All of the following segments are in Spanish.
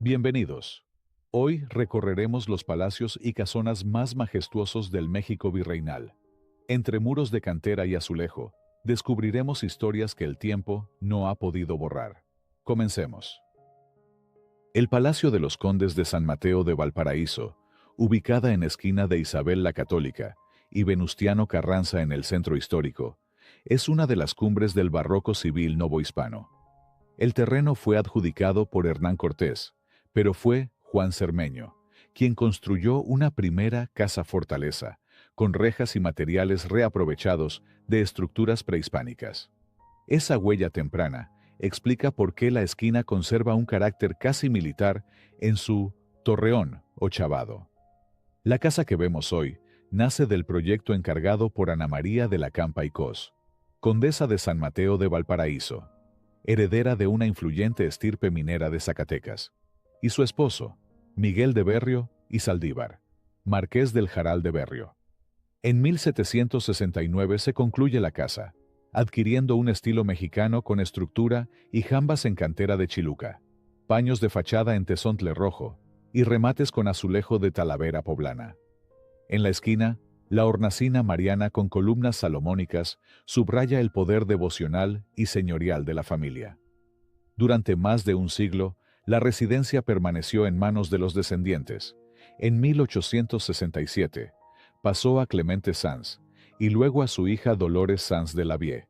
Bienvenidos. Hoy recorreremos los palacios y casonas más majestuosos del México virreinal. Entre muros de cantera y azulejo, descubriremos historias que el tiempo no ha podido borrar. Comencemos. El Palacio de los Condes de San Mateo de Valparaíso, ubicada en esquina de Isabel la Católica y Venustiano Carranza en el centro histórico, es una de las cumbres del barroco civil novohispano. El terreno fue adjudicado por Hernán Cortés, pero fue Juan Cermeño quien construyó una primera casa-fortaleza, con rejas y materiales reaprovechados de estructuras prehispánicas. Esa huella temprana explica por qué la esquina conserva un carácter casi militar en su torreón o chavado. La casa que vemos hoy nace del proyecto encargado por Ana María de la Campa y Cos, condesa de San Mateo de Valparaíso, heredera de una influyente estirpe minera de Zacatecas, y su esposo, Miguel de Berrio y Saldívar, marqués del Jaral de Berrio. En 1769 se concluye la casa, adquiriendo un estilo mexicano con estructura y jambas en cantera de Chiluca, paños de fachada en tezontle rojo y remates con azulejo de Talavera poblana. En la esquina, la hornacina mariana con columnas salomónicas subraya el poder devocional y señorial de la familia. Durante más de un siglo, la residencia permaneció en manos de los descendientes. En 1867, pasó a Clemente Sanz y luego a su hija Dolores Sanz de Lavie,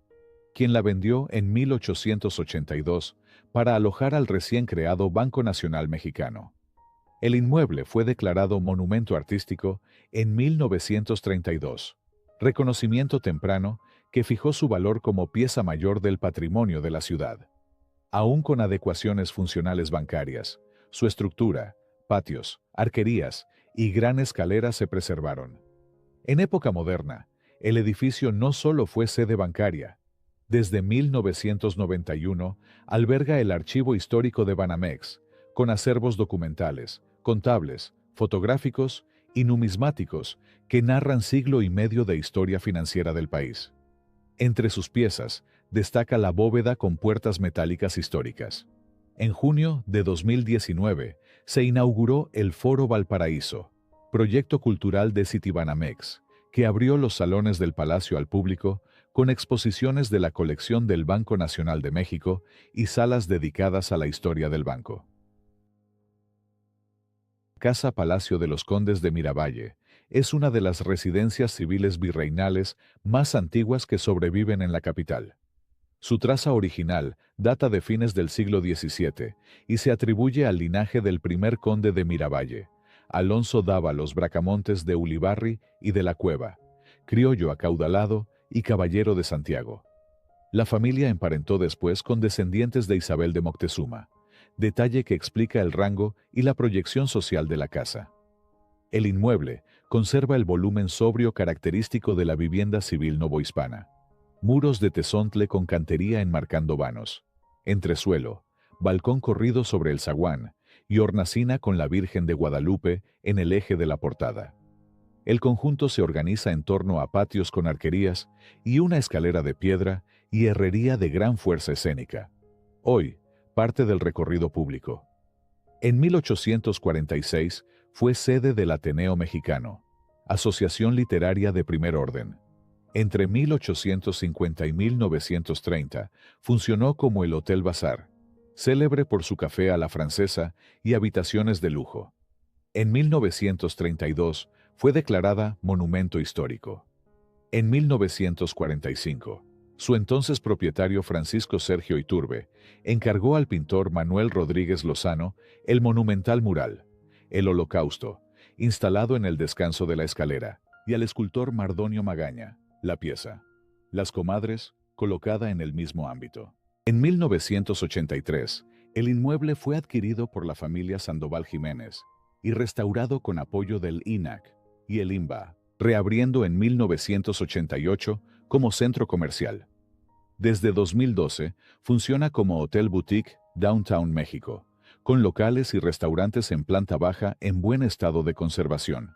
quien la vendió en 1882 para alojar al recién creado Banco Nacional Mexicano. El inmueble fue declarado Monumento Artístico en 1932, reconocimiento temprano que fijó su valor como pieza mayor del patrimonio de la ciudad. Aún con adecuaciones funcionales bancarias, su estructura, patios, arquerías y gran escalera se preservaron. En época moderna, el edificio no solo fue sede bancaria. Desde 1991 alberga el Archivo Histórico de Banamex, con acervos documentales, contables, fotográficos y numismáticos que narran siglo y medio de historia financiera del país. Entre sus piezas, destaca la bóveda con puertas metálicas históricas. En junio de 2019 se inauguró el Foro Valparaíso, proyecto cultural de Citibanamex, que abrió los salones del Palacio al público con exposiciones de la colección del Banco Nacional de México y salas dedicadas a la historia del banco. Casa Palacio de los Condes de Miravalle es una de las residencias civiles virreinales más antiguas que sobreviven en la capital. Su traza original data de fines del siglo XVII y se atribuye al linaje del primer conde de Miravalle, Alonso Dávalos Bracamontes de Ulibarri y de la Cueva, criollo acaudalado y caballero de Santiago. La familia emparentó después con descendientes de Isabel de Moctezuma, detalle que explica el rango y la proyección social de la casa. El inmueble conserva el volumen sobrio característico de la vivienda civil novohispana. Muros de tezontle con cantería enmarcando vanos, entresuelo, balcón corrido sobre el zaguán y hornacina con la Virgen de Guadalupe en el eje de la portada. El conjunto se organiza en torno a patios con arquerías y una escalera de piedra y herrería de gran fuerza escénica. Hoy, parte del recorrido público. En 1846 fue sede del Ateneo Mexicano, asociación literaria de primer orden. Entre 1850 y 1930 funcionó como el Hotel Bazar, célebre por su café a la francesa y habitaciones de lujo. En 1932 fue declarada Monumento Histórico. En 1945, su entonces propietario Francisco Sergio Iturbe encargó al pintor Manuel Rodríguez Lozano el monumental mural, El Holocausto, instalado en el descanso de la escalera, y al escultor Mardonio Magaña, la pieza, Las Comadres, colocada en el mismo ámbito. En 1983, el inmueble fue adquirido por la familia Sandoval Jiménez y restaurado con apoyo del INAH y el INBA, reabriendo en 1988 como centro comercial. Desde 2012, funciona como Hotel Boutique Downtown México, con locales y restaurantes en planta baja en buen estado de conservación.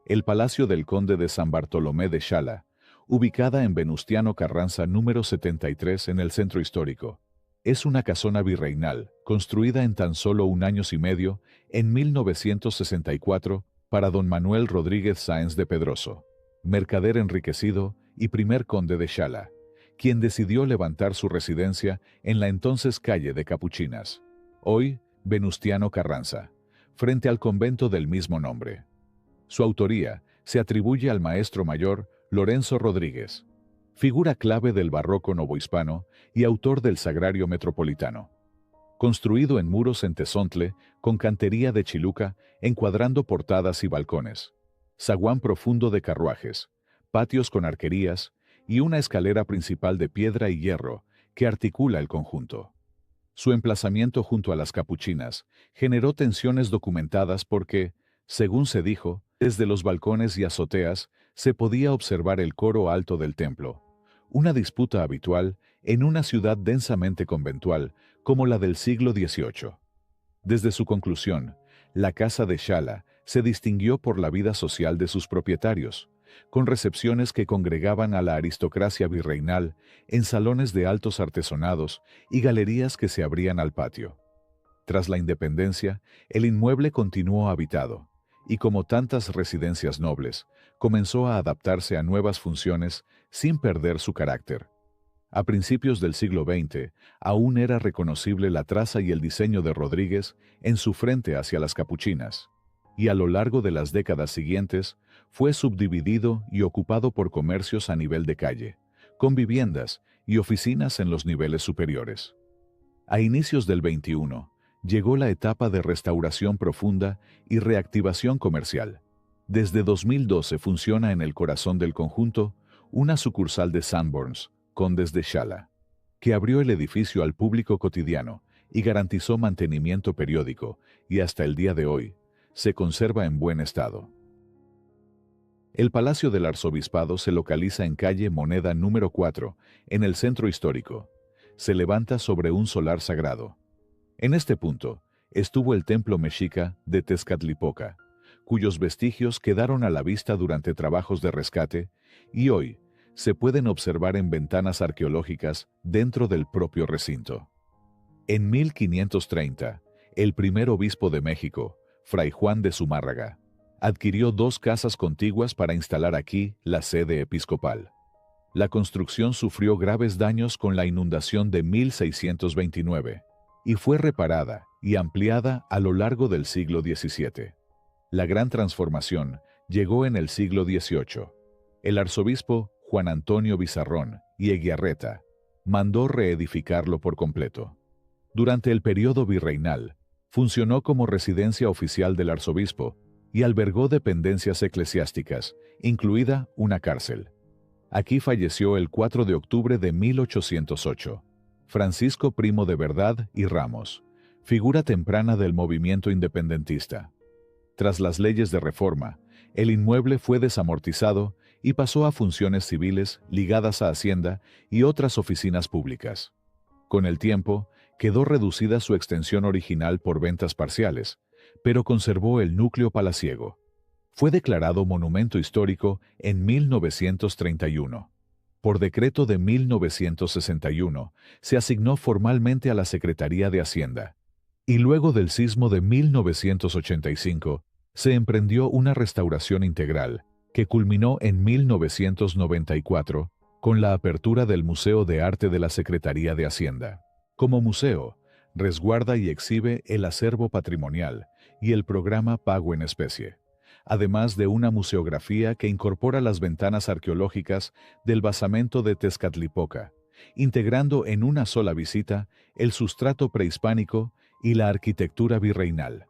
El Palacio del Conde de San Bartolomé de Xala, ubicada en Venustiano Carranza número 73 en el centro histórico, Es una casona virreinal, construida en tan solo un año y medio, en 1964, para don Manuel Rodríguez Sáenz de Pedroso, mercader enriquecido y primer conde de Xala, quien decidió levantar su residencia en la entonces calle de Capuchinas, hoy Venustiano Carranza, frente al convento del mismo nombre. Su autoría se atribuye al maestro mayor Lorenzo Rodríguez, figura clave del barroco novohispano y autor del Sagrario Metropolitano. Construido en muros en tezontle, con cantería de chiluca, encuadrando portadas y balcones, zaguán profundo de carruajes, patios con arquerías y una escalera principal de piedra y hierro que articula el conjunto. Su emplazamiento junto a las Capuchinas generó tensiones documentadas porque, según se dijo, desde los balcones y azoteas se podía observar el coro alto del templo, una disputa habitual en una ciudad densamente conventual como la del siglo XVIII. Desde su conclusión, la Casa de Xala se distinguió por la vida social de sus propietarios, con recepciones que congregaban a la aristocracia virreinal en salones de altos artesonados y galerías que se abrían al patio. Tras la independencia, el inmueble continuó habitado, y como tantas residencias nobles, comenzó a adaptarse a nuevas funciones sin perder su carácter. A principios del siglo XX, aún era reconocible la traza y el diseño de Rodríguez en su frente hacia las Capuchinas, y a lo largo de las décadas siguientes fue subdividido y ocupado por comercios a nivel de calle, con viviendas y oficinas en los niveles superiores. A inicios del XXI, llegó la etapa de restauración profunda y reactivación comercial. Desde 2012 funciona en el corazón del conjunto una sucursal de Sanborns, Condes de Xala, que abrió el edificio al público cotidiano y garantizó mantenimiento periódico, y hasta el día de hoy se conserva en buen estado. El Palacio del Arzobispado se localiza en calle Moneda número 4, en el centro histórico. Se levanta sobre un solar sagrado. En este punto estuvo el templo mexica de Tezcatlipoca, cuyos vestigios quedaron a la vista durante trabajos de rescate, y hoy se pueden observar en ventanas arqueológicas dentro del propio recinto. En 1530, el primer obispo de México, Fray Juan de Zumárraga, adquirió 2 casas contiguas para instalar aquí la sede episcopal. La construcción sufrió graves daños con la inundación de 1629 y fue reparada y ampliada a lo largo del siglo XVII. La gran transformación llegó en el siglo XVIII. El arzobispo Juan Antonio Bizarrón y Eguiarreta mandó reedificarlo por completo. Durante el periodo virreinal, funcionó como residencia oficial del arzobispo y albergó dependencias eclesiásticas, incluida una cárcel. Aquí falleció el 4 de octubre de 1808, Francisco Primo de Verdad y Ramos, figura temprana del movimiento independentista. Tras las leyes de reforma, el inmueble fue desamortizado y pasó a funciones civiles ligadas a Hacienda y otras oficinas públicas. Con el tiempo, quedó reducida su extensión original por ventas parciales, pero conservó el núcleo palaciego. Fue declarado monumento histórico en 1931. Por decreto de 1961, se asignó formalmente a la Secretaría de Hacienda. Y luego del sismo de 1985, se emprendió una restauración integral, que culminó en 1994 con la apertura del Museo de Arte de la Secretaría de Hacienda. Como museo, resguarda y exhibe el acervo patrimonial y el programa Pago en Especie, además de una museografía que incorpora las ventanas arqueológicas del basamento de Tezcatlipoca, integrando en una sola visita el sustrato prehispánico y la arquitectura virreinal.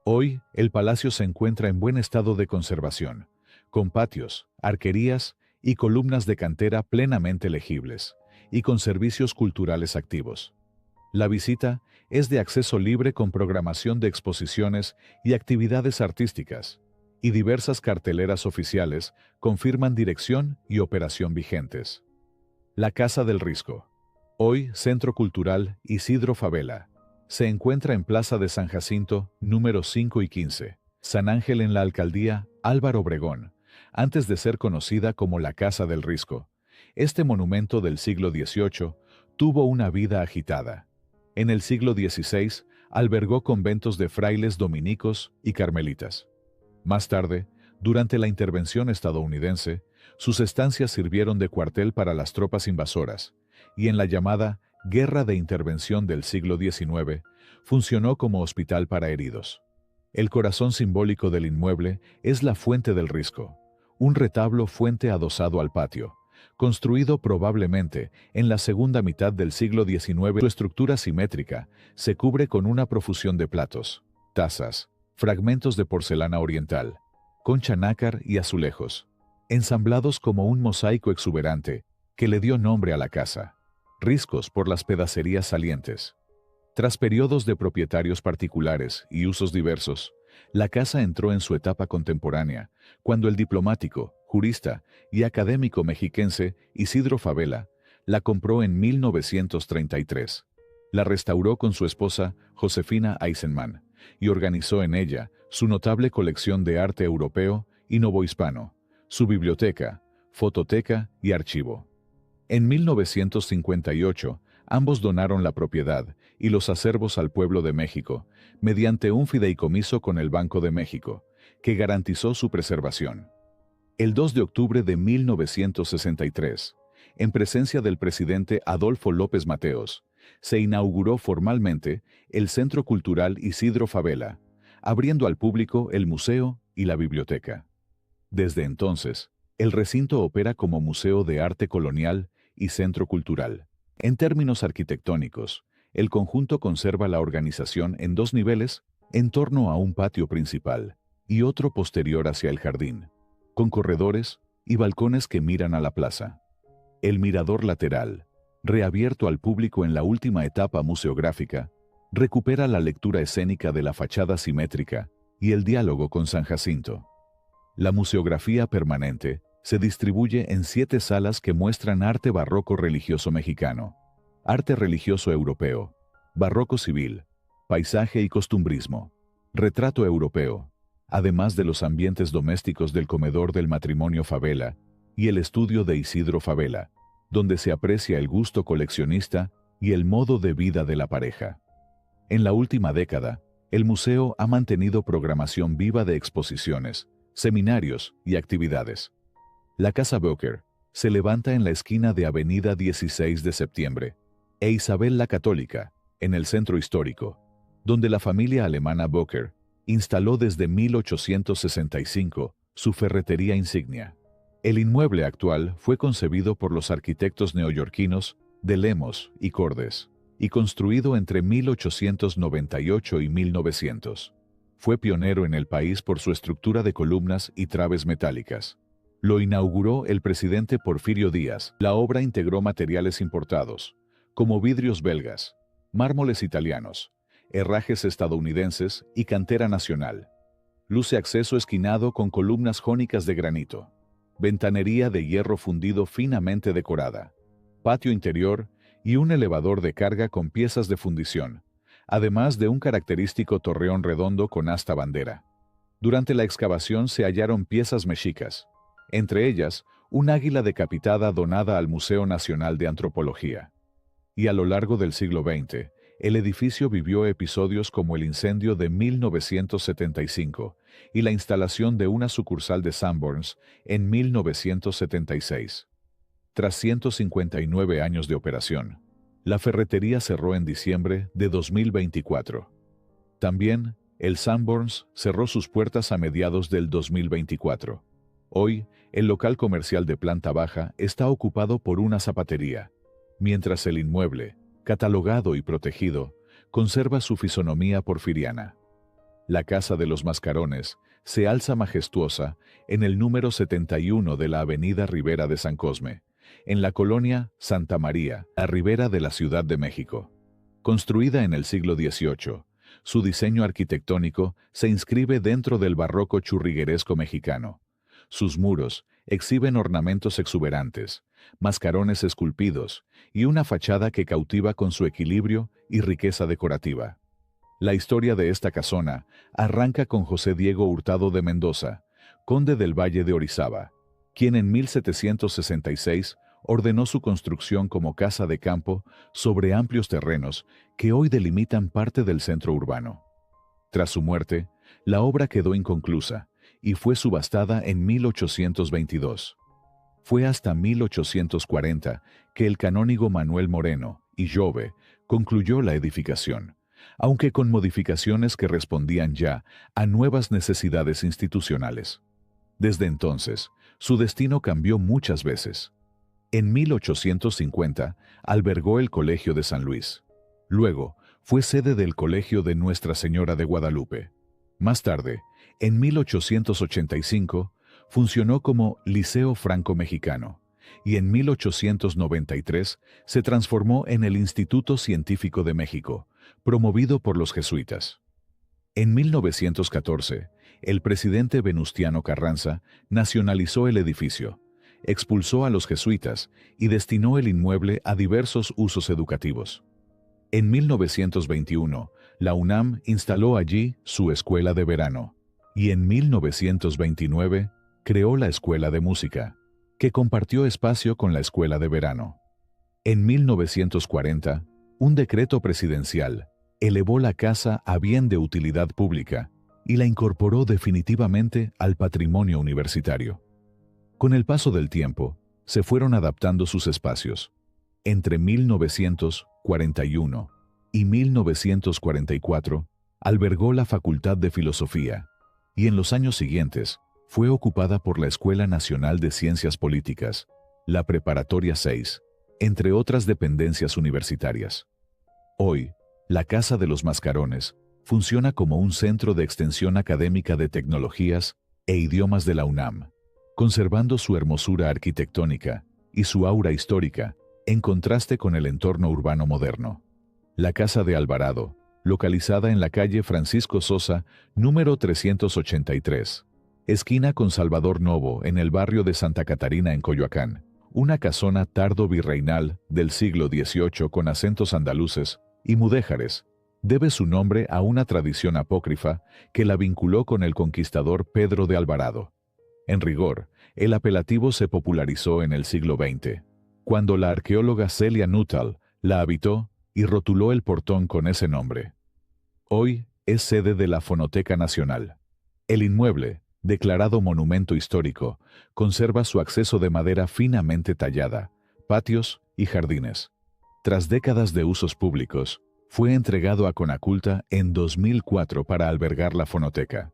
Hoy, el palacio se encuentra en buen estado de conservación, con patios, arquerías y columnas de cantera plenamente legibles, y con servicios culturales activos. La visita es de acceso libre con programación de exposiciones y actividades artísticas, y diversas carteleras oficiales confirman dirección y operación vigentes. La Casa del Risco, hoy Centro Cultural Isidro Fabela, se encuentra en Plaza de San Jacinto, número 5 y 15, San Ángel en la Alcaldía Álvaro Obregón, antes de ser conocida como la Casa del Risco. Este monumento del siglo XVIII tuvo una vida agitada. En el siglo XVI, albergó conventos de frailes dominicos y carmelitas. Más tarde, durante la intervención estadounidense, sus estancias sirvieron de cuartel para las tropas invasoras, y en la llamada Guerra de Intervención del siglo XIX, funcionó como hospital para heridos. El corazón simbólico del inmueble es la Fuente del Risco, un retablo fuente adosado al patio, construido probablemente en la segunda mitad del siglo XIX. Su estructura simétrica se cubre con una profusión de platos, tazas, fragmentos de porcelana oriental, concha nácar y azulejos, ensamblados como un mosaico exuberante que le dio nombre a la casa. Riscos por las pedacerías salientes. Tras periodos de propietarios particulares y usos diversos, la casa entró en su etapa contemporánea, cuando el diplomático, jurista y académico mexiquense Isidro Fabela la compró en 1933. La restauró con su esposa Josefina Eisenman y organizó en ella su notable colección de arte europeo y novohispano, su biblioteca, fototeca y archivo. En 1958, ambos donaron la propiedad y los acervos al pueblo de México, mediante un fideicomiso con el Banco de México, que garantizó su preservación. El 2 de octubre de 1963, en presencia del presidente Adolfo López Mateos, se inauguró formalmente el Centro Cultural Isidro Fabela, abriendo al público el museo y la biblioteca. Desde entonces, el recinto opera como museo de arte colonial y centro cultural. En términos arquitectónicos, el conjunto conserva la organización en dos niveles, en torno a un patio principal y otro posterior hacia el jardín, con corredores y balcones que miran a la plaza. El mirador lateral, reabierto al público en la última etapa museográfica, recupera la lectura escénica de la fachada simétrica y el diálogo con San Jacinto. La museografía permanente se distribuye en 7 salas que muestran arte barroco religioso mexicano, arte religioso europeo, barroco civil, paisaje y costumbrismo, retrato europeo, además de los ambientes domésticos del comedor del matrimonio Fabela y el estudio de Isidro Fabela, donde se aprecia el gusto coleccionista y el modo de vida de la pareja. En la última década, el museo ha mantenido programación viva de exposiciones, seminarios y actividades. La Casa Böker se levanta en la esquina de Avenida 16 de Septiembre e Isabel la Católica, en el centro histórico, donde la familia alemana Böker instaló desde 1865 su ferretería insignia. El inmueble actual fue concebido por los arquitectos neoyorquinos de Lemos y Cordes y construido entre 1898 y 1900. Fue pionero en el país por su estructura de columnas y traves metálicas. Lo inauguró el presidente Porfirio Díaz. La obra integró materiales importados, como vidrios belgas, mármoles italianos, herrajes estadounidenses y cantera nacional. Luce acceso esquinado con columnas jónicas de granito, ventanería de hierro fundido finamente decorada, patio interior y un elevador de carga con piezas de fundición, además de un característico torreón redondo con asta bandera. Durante la excavación se hallaron piezas mexicas, entre ellas un águila decapitada donada al Museo Nacional de Antropología. Y a lo largo del siglo XX, el edificio vivió episodios como el incendio de 1975 y la instalación de una sucursal de Sanborns en 1976. Tras 159 años de operación, la ferretería cerró en diciembre de 2024. También, el Sanborns cerró sus puertas a mediados del 2024. Hoy, el local comercial de planta baja está ocupado por una zapatería, mientras el inmueble, catalogado y protegido, conserva su fisonomía porfiriana. La Casa de los Mascarones se alza majestuosa en el número 71 de la Avenida Ribera de San Cosme, en la colonia Santa María, a ribera de la Ciudad de México. Construida en el siglo XVIII, su diseño arquitectónico se inscribe dentro del barroco churrigueresco mexicano. Sus muros exhiben ornamentos exuberantes, mascarones esculpidos y una fachada que cautiva con su equilibrio y riqueza decorativa. La historia de esta casona arranca con José Diego Hurtado de Mendoza, conde del Valle de Orizaba, quien en 1766 ordenó su construcción como casa de campo sobre amplios terrenos que hoy delimitan parte del centro urbano. Tras su muerte, la obra quedó inconclusa y fue subastada en 1822. Fue hasta 1840 que el canónigo Manuel Moreno y Jove concluyó la edificación, aunque con modificaciones que respondían ya a nuevas necesidades institucionales. Desde entonces, su destino cambió muchas veces. En 1850 albergó el Colegio de San Luis. Luego, fue sede del Colegio de Nuestra Señora de Guadalupe. Más tarde, en 1885, funcionó como Liceo Franco-Mexicano y en 1893 se transformó en el Instituto Científico de México, promovido por los jesuitas. En 1914, el presidente Venustiano Carranza nacionalizó el edificio, expulsó a los jesuitas y destinó el inmueble a diversos usos educativos. En 1921, la UNAM instaló allí su escuela de verano y en 1929 creó la Escuela de Música, que compartió espacio con la Escuela de Verano. En 1940, un decreto presidencial elevó la casa a bien de utilidad pública y la incorporó definitivamente al patrimonio universitario. Con el paso del tiempo, se fueron adaptando sus espacios. Entre 1941 y 1944, albergó la Facultad de Filosofía y en los años siguientes fue ocupada por la Escuela Nacional de Ciencias Políticas, la Preparatoria 6, entre otras dependencias universitarias. Hoy, la Casa de los Mascarones funciona como un centro de extensión académica de tecnologías e idiomas de la UNAM, conservando su hermosura arquitectónica y su aura histórica, en contraste con el entorno urbano moderno. La Casa de Alvarado, localizada en la calle Francisco Sosa, número 383, esquina con Salvador Novo, en el barrio de Santa Catarina, en Coyoacán, una casona tardo-virreinal del siglo XVIII con acentos andaluces y mudéjares, debe su nombre a una tradición apócrifa que la vinculó con el conquistador Pedro de Alvarado. En rigor, el apelativo se popularizó en el siglo XX, cuando la arqueóloga Celia Nuttall la habitó y rotuló el portón con ese nombre. Hoy es sede de la Fonoteca Nacional. El inmueble, declarado monumento histórico, conserva su acceso de madera finamente tallada, patios y jardines. Tras décadas de usos públicos, fue entregado a Conaculta en 2004 para albergar la fonoteca.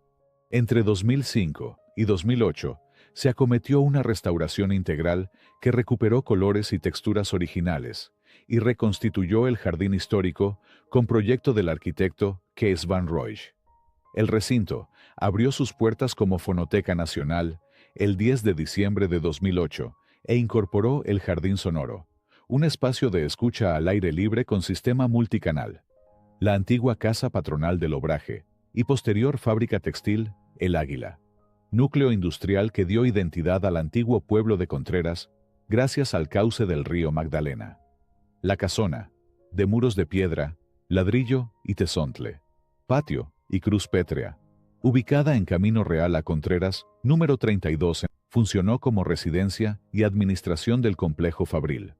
Entre 2005 y 2008, se acometió una restauración integral que recuperó colores y texturas originales y reconstituyó el jardín histórico con proyecto del arquitecto Kees van Rooij. El recinto abrió sus puertas como Fonoteca Nacional el 10 de diciembre de 2008 e incorporó el Jardín Sonoro, un espacio de escucha al aire libre con sistema multicanal, la antigua Casa Patronal del Obraje y posterior fábrica textil El Águila, núcleo industrial que dio identidad al antiguo pueblo de Contreras gracias al cauce del río Magdalena. La casona, de muros de piedra, ladrillo y tezontle, patio y cruz pétrea, ubicada en Camino Real a Contreras, número 32, funcionó como residencia y administración del complejo fabril.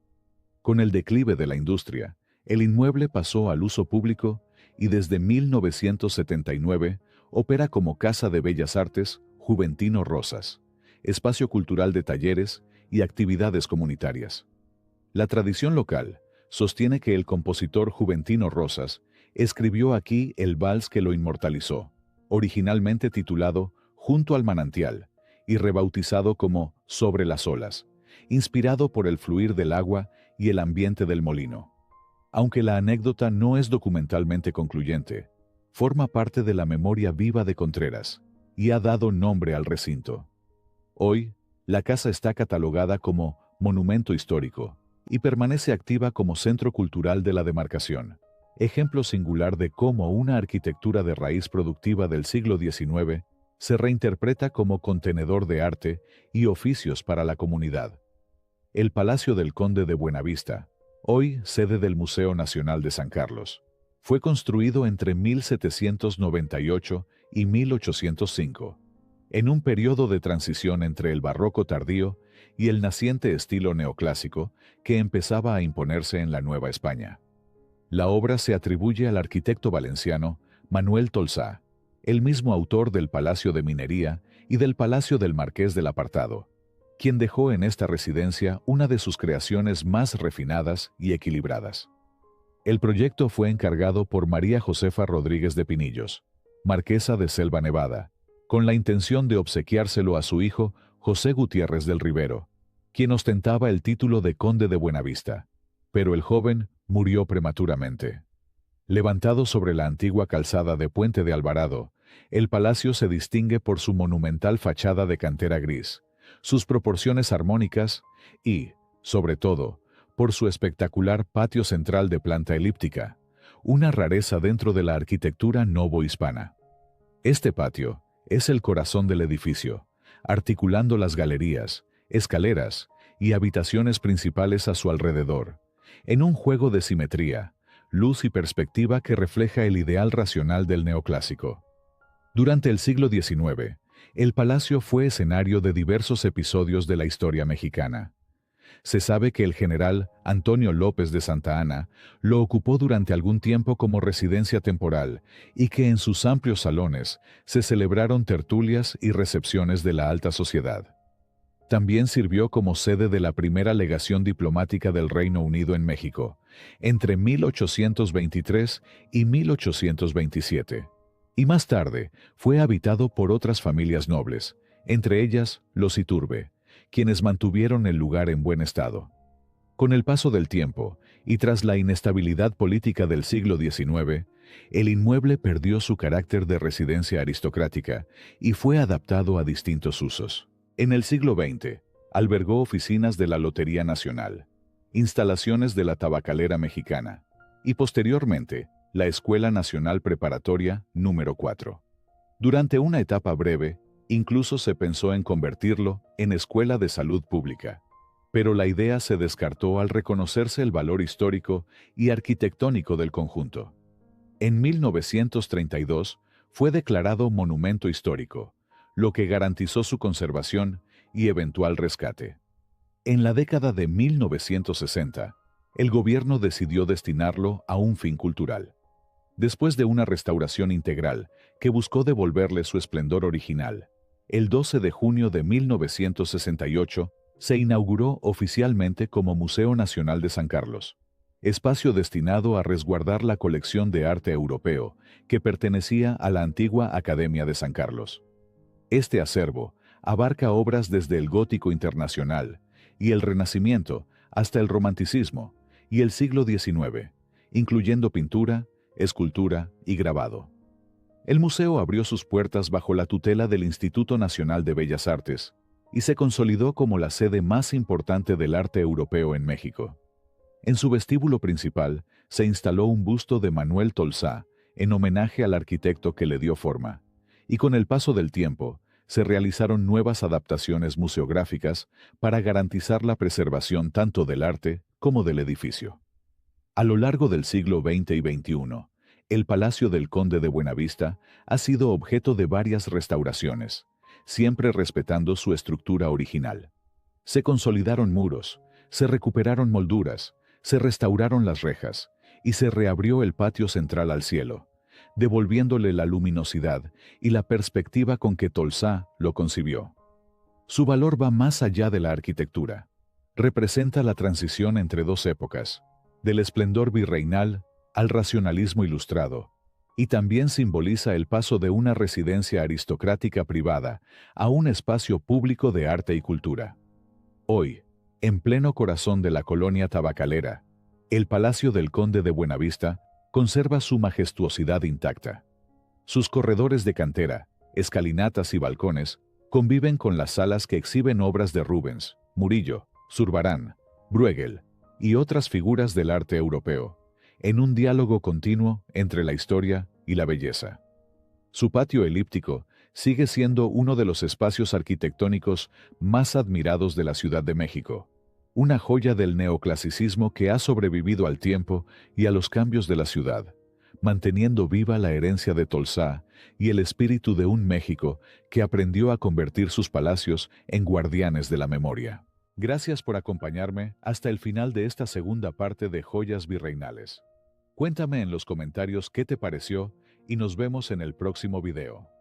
Con el declive de la industria, el inmueble pasó al uso público y desde 1979 opera como Casa de Bellas Artes Juventino Rosas, espacio cultural de talleres y actividades comunitarias. La tradición local sostiene que el compositor Juventino Rosas escribió aquí el vals que lo inmortalizó, originalmente titulado Junto al manantial y rebautizado como Sobre las olas, inspirado por el fluir del agua y el ambiente del molino. Aunque la anécdota no es documentalmente concluyente, forma parte de la memoria viva de Contreras y ha dado nombre al recinto. Hoy, la casa está catalogada como monumento histórico y permanece activa como centro cultural de la demarcación, ejemplo singular de cómo una arquitectura de raíz productiva del siglo XIX se reinterpreta como contenedor de arte y oficios para la comunidad. El Palacio del Conde de Buenavista, hoy sede del Museo Nacional de San Carlos, fue construido entre 1798 y 1805, en un periodo de transición entre el barroco tardío y el naciente estilo neoclásico que empezaba a imponerse en la Nueva España. La obra se atribuye al arquitecto valenciano Manuel Tolsá, el mismo autor del Palacio de Minería y del Palacio del Marqués del Apartado, quien dejó en esta residencia una de sus creaciones más refinadas y equilibradas. El proyecto fue encargado por María Josefa Rodríguez de Pinillos, marquesa de Selva Nevada, con la intención de obsequiárselo a su hijo José Gutiérrez del Rivero, quien ostentaba el título de conde de Buenavista, pero el joven murió prematuramente. Levantado sobre la antigua calzada de Puente de Alvarado, el palacio se distingue por su monumental fachada de cantera gris, sus proporciones armónicas y, sobre todo, por su espectacular patio central de planta elíptica, una rareza dentro de la arquitectura novohispana. Este patio es el corazón del edificio, articulando las galerías, escaleras y habitaciones principales a su alrededor, en un juego de simetría, luz y perspectiva que refleja el ideal racional del neoclásico. Durante el siglo XIX, el palacio fue escenario de diversos episodios de la historia mexicana. Se sabe que el general Antonio López de Santa Anna lo ocupó durante algún tiempo como residencia temporal y que en sus amplios salones se celebraron tertulias y recepciones de la alta sociedad. También sirvió como sede de la primera legación diplomática del Reino Unido en México, entre 1823 y 1827. Y más tarde fue habitado por otras familias nobles, entre ellas los Iturbe, quienes mantuvieron el lugar en buen estado. Con el paso del tiempo, y tras la inestabilidad política del siglo XIX, el inmueble perdió su carácter de residencia aristocrática y fue adaptado a distintos usos. En el siglo XX, albergó oficinas de la Lotería Nacional, instalaciones de la Tabacalera Mexicana y posteriormente la Escuela Nacional Preparatoria número 4. Durante una etapa breve, incluso se pensó en convertirlo en escuela de salud pública, pero la idea se descartó al reconocerse el valor histórico y arquitectónico del conjunto. En 1932 fue declarado monumento histórico, lo que garantizó su conservación y eventual rescate. En la década de 1960, el gobierno decidió destinarlo a un fin cultural. Después de una restauración integral que buscó devolverle su esplendor original, el 12 de junio de 1968 se inauguró oficialmente como Museo Nacional de San Carlos, espacio destinado a resguardar la colección de arte europeo que pertenecía a la antigua Academia de San Carlos. Este acervo abarca obras desde el gótico internacional y el Renacimiento hasta el Romanticismo y el siglo XIX, incluyendo pintura, escultura y grabado. El museo abrió sus puertas bajo la tutela del Instituto Nacional de Bellas Artes y se consolidó como la sede más importante del arte europeo en México. En su vestíbulo principal se instaló un busto de Manuel Tolsá en homenaje al arquitecto que le dio forma, y con el paso del tiempo se realizaron nuevas adaptaciones museográficas para garantizar la preservación tanto del arte como del edificio. A lo largo del siglo XX y XXI, el Palacio del Conde de Buenavista ha sido objeto de varias restauraciones, siempre respetando su estructura original. Se consolidaron muros, se recuperaron molduras, se restauraron las rejas y se reabrió el patio central al cielo, devolviéndole la luminosidad y la perspectiva con que Tolsá lo concibió. Su valor va más allá de la arquitectura. Representa la transición entre dos épocas, del esplendor virreinal al racionalismo ilustrado, y también simboliza el paso de una residencia aristocrática privada a un espacio público de arte y cultura. Hoy, en pleno corazón de la colonia tabacalera, el Palacio del Conde de Buenavista conserva su majestuosidad intacta. Sus corredores de cantera, escalinatas y balcones conviven con las salas que exhiben obras de Rubens, Murillo, Zurbarán, Bruegel y otras figuras del arte europeo, en un diálogo continuo entre la historia y la belleza. Su patio elíptico sigue siendo uno de los espacios arquitectónicos más admirados de la Ciudad de México, una joya del neoclasicismo que ha sobrevivido al tiempo y a los cambios de la ciudad, manteniendo viva la herencia de Tolsá y el espíritu de un México que aprendió a convertir sus palacios en guardianes de la memoria. Gracias por acompañarme hasta el final de esta segunda parte de Joyas Virreinales. Cuéntame en los comentarios qué te pareció y nos vemos en el próximo video.